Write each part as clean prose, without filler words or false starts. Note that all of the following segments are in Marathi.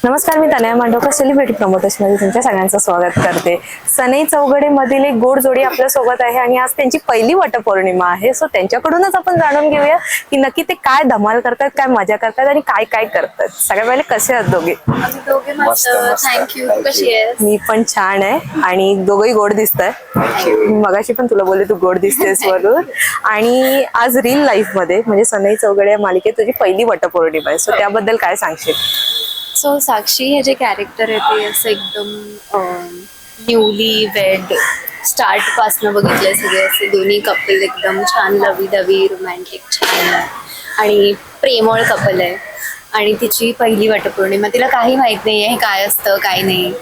नमस्कार, मी तनया मांडवकर सेलिब्रिटी प्रमोटर्स मध्ये तुमच्या सगळ्यांचं स्वागत करते. सनई चौघडे मधील एक गोड जोडी आपल्या सोबत आहे आणि आज त्यांची पहिली वटपौर्णिमा आहे. सो त्यांच्याकडूनच आपण जाणून घेऊया की नक्की ते काय धमाल करतात, काय मजा करतात आणि काय काय करतात. सगळ्या पहिले कसे आहात दोघे? दोघे मस्त. थँक्यू. कशी आहेस? मी पण छान आहे आणि दोघंही गोड दिसताय. मगाशी पण तुला बोलले तू गोड दिसतेस म्हणून. आणि आज रील लाईफ मध्ये म्हणजे सनई चौघडे या मालिकेत तुझी पहिली वटपौर्णिमा आहे. सो त्याबद्दल काय सांगशील? सो साक्षी हे जे कॅरेक्टर आहे ते असं एकदम न्यूली वेड स्टार्ट पासनं बघितलंय. सगळे असे दोन्ही कपल एकदम छान लवी दवी रोमॅन्टिक छान आणि प्रेमळ कपल आहे. आणि तिची पहिली वटपौर्णिमा, तिला काही माहित नाहीये हे काय असतं काय नाही.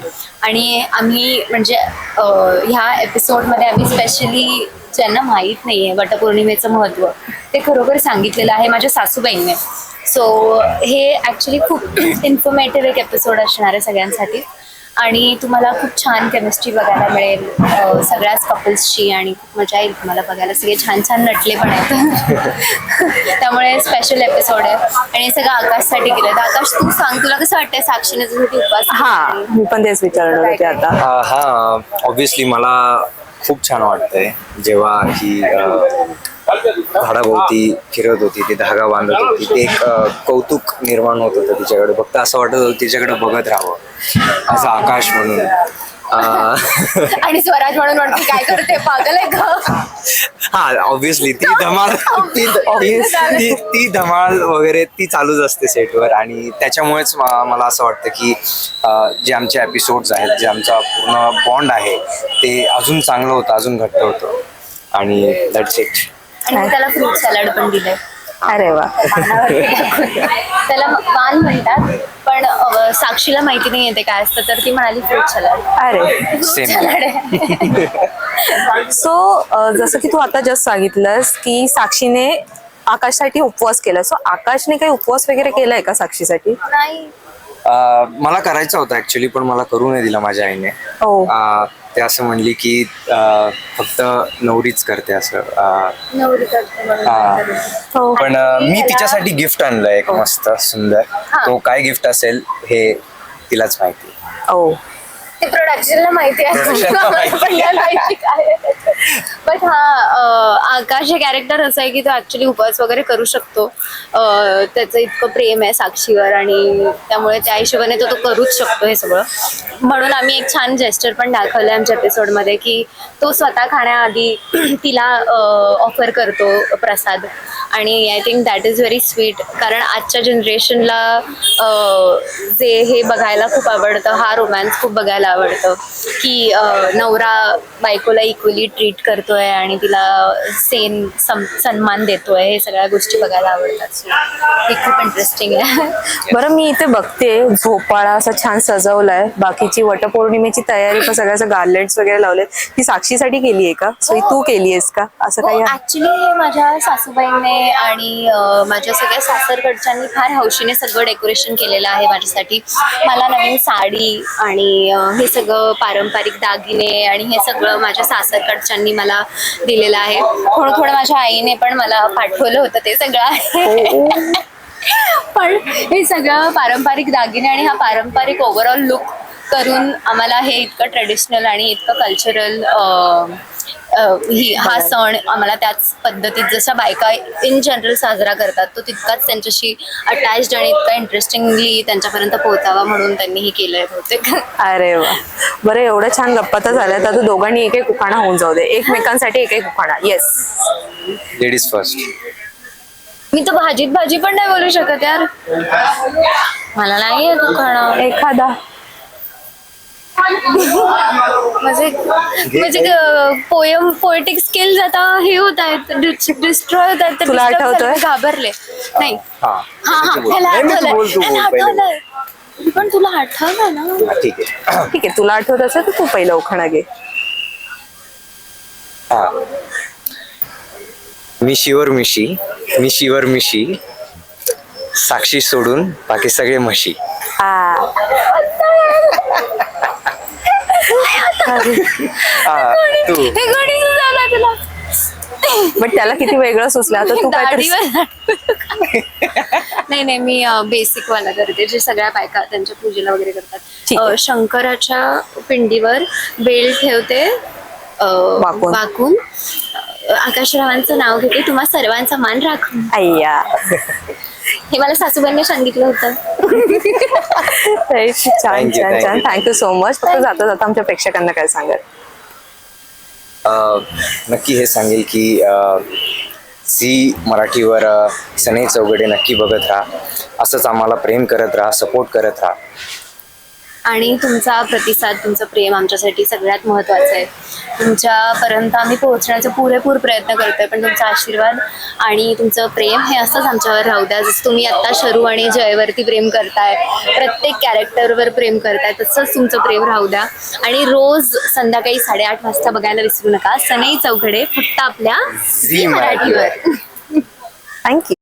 आणि आम्ही म्हणजे ह्या एपिसोडमध्ये आम्ही स्पेशली ज्यांना माहीत नाहीये वटपौर्णिमेचं महत्त्व ते खरोखर सांगितलेलं आहे माझ्या सासूबाईंनी. सो हे ॲक्च्युली खूप इन्फॉर्मेटिव्ह एक एपिसोड असणार आहे सगळ्यांसाठी. आणि तुम्हाला खूप छान केमिस्ट्री बघायला मिळेल सगळ्याच कपल्सची आणि खूप मजा येईल तुम्हाला बघायला. सगळे छान छान नटले पण आहेत. त्यामुळे स्पेशल एपिसोड आहे आणि हे सगळं आकाशसाठी केलं. तर आकाश, तू सांग, तुला कसं वाटतंय साक्षीने तुझ्यासाठी उपवास? हा, मी पण तेच विचारणार होते आता. हा, ऑब्विसली मला खूप छान वाटतंय जेव्हा ही झाडाभोवती फिरत होती, ती धागा बांधत होती, ते एक कौतुक निर्माण होत होतं तिच्याकडे. फक्त असं वाटत होतं तिच्याकडे बघत राहावं असं आकाश म्हणून. आणि स्वराज म्हणून काय करते, पागल आहे का? हा, ऑब्विसली ती धमाल ती धमाल वगैरे ती चालूच असते सेटवर. आणि त्याच्यामुळेच मला असं वाटतं की जे आमचे एपिसोड्स आहेत, जे आमचा पूर्ण बॉन्ड आहे ते अजून चांगलं होतं, अजून घट्ट होतं. आणि दॅट्स इट. आणि त्याला फ्रूट सॅलड पण दिलंय. अरे वा. त्याला वाल म्हणतात, पण साक्षीला माहिती नाही येते काय असतं, तर ती म्हणाली फ्रूट सॅलड. अरे सॅलड आहे. सो जसं की तू आता जस्ट सांगितलंस की साक्षीने आकाशसाठी उपवास केला. सो आकाशने काही उपवास वगैरे केलाय का साक्षीसाठी? नाही. मला करायचं होतं ऍक्च्युली, पण मला करू नाही दिला माझ्या आईने. हो. ते असं म्हणली की फक्त नवरीच करते असं. नवरी करते म्हणून. हो. पण मी तिच्यासाठी गिफ्ट आणलंय एक मस्त सुंदर. तो काय गिफ्ट असेल हे तिलाच माहिती. ओ, ते प्रोडक्शनला माहिती आहे. बट आकाश हे कॅरेक्टर असं आहे की तो ऍक्च्युली उपवास वगैरे करू शकतो. त्याचं इतकं प्रेम आहे साक्षीवर आणि त्यामुळे त्या हिशोबाने तो करूच शकतो हे सगळं. म्हणून आम्ही एक छान जेस्चर पण दाखवलंय आमच्या एपिसोडमध्ये की तो स्वतः खाण्याआधी तिला ऑफर करतो प्रसाद. आणि I think that is very sweet. कारण आजच्या जनरेशनला जे हे बघायला खूप आवडतं, हा रोमॅन्स खूप बघायला आवडतं की नवरा बायकोला इक्वली ट्रीट करतोय आणि तिला सन्मान देतोय. हे सगळ्या गोष्टी बघायला आवडतात. हे खूप इंटरेस्टिंग आहे. बरं, मी इथे बघते झोपाळा असा छान सजवलाय. बाकीची वटपौर्णिमेची तयारी पण सगळ्याचं गार्लेट्स वगैरे लावलेत. ही साक्षीसाठी केली आहे का? सो तू केली आहेस का असं काही? ऍक्च्युली हे माझ्या सासूबाईंनी आणि माझ्या सगळ्या सासरकडच्यांनी फार हौशीने सगळं डेकोरेशन केलेलं आहे माझ्यासाठी. मला नवीन साडी आणि हे सगळं पारंपरिक दागिने आणि हे सगळं माझ्या सासरकडच्यांनी मला दिलेलं आहे. थोडं थोडं माझ्या आईने पण मला पाठवलं होतं ते सगळं आहे. पण हे सगळं पारंपरिक दागिने आणि हा पारंपरिक ओव्हरऑल लुक करून आम्हाला हे इतकं ट्रेडिशनल आणि इतकं कल्चरल हा सण आम्हाला त्याच पद्धतीत जशा बायका इन जनरल साजरा करतात तो तितकाच त्यांच्याशी अटॅच्ड आणि इतका इंटरेस्टिंगली त्यांच्यापर्यंत पोहोचावा म्हणून त्यांनी हे केलंय बहुतेक. अरे वा. बरं, एवढं छान गप्पा तर झाल्या. तर दोघांनी एक एक उखाणा होऊन जाऊ दे, एकमेकांसाठी एक एक उखाणा. Yes, ladies first. मी तर भाजी पण नाही बोलू शकत यार. मला नाही येत उखाणा एखादा. म्हणजे पोएटिक स्किल्स आता हे होत आहेत, डिस्ट्रॉय होत आहेत. तुला आठवतंय? घाबरले नाही. हा, ह्याला आठवलंय. पण तुला आठवलं ना? ठीक आहे. ठीक आहे, तुला आठवत असेल तर तू पहिला उखाणा घे. हा. मिशीवर मिशी साक्षी सोडून बाकी सगळे म्हशी. बट त्याला किती वेगळं सुचलं. आता तू काय नाही मी बेसिक वाला करते, जे सगळ्या बायका त्यांच्या पूजेला वगैरे ठीक करतात. आहे. शंकराच्या पिंडीवर बेल ठेवते वाकून. वाकून. आकाशरावांचं नाव घेते, तुम्हा सर्वांचा मान राखून. अय्या. हे मला सासूबाईंनी सांगितलं होतं. छान Thank you, छान thank छान. you. Thank you so much. फक्त जाता जाता आमच्या प्रेक्षकांना काय सांगाल? नक्की हे सांगेल की झी मराठीवर सनई चौघडे नक्की बघत राहा. असंच आम्हाला प्रेम करत राहा, सपोर्ट करत राहा. आणि तुमचा प्रतिसाद, तुमचं प्रेम आमच्यासाठी सगळ्यात महत्त्वाचं आहे. तुमच्यापर्यंत आम्ही पोहोचण्याचा पुरेपूर प्रयत्न करतोय, पण तुमचा आशीर्वाद आणि तुमचं प्रेम हे असंच आमच्यावर राहू द्या. जसं तुम्ही आत्ता शरू आणि जयवरती प्रेम करताय, प्रत्येक कॅरेक्टरवर प्रेम करताय, तसंच तुमचं प्रेम राहू द्या. आणि रोज संध्याकाळी 8:30 वाजता बघायला विसरू नका सनई चौघडे, फक्त आपल्या झी मराठीवर. थँक्यू.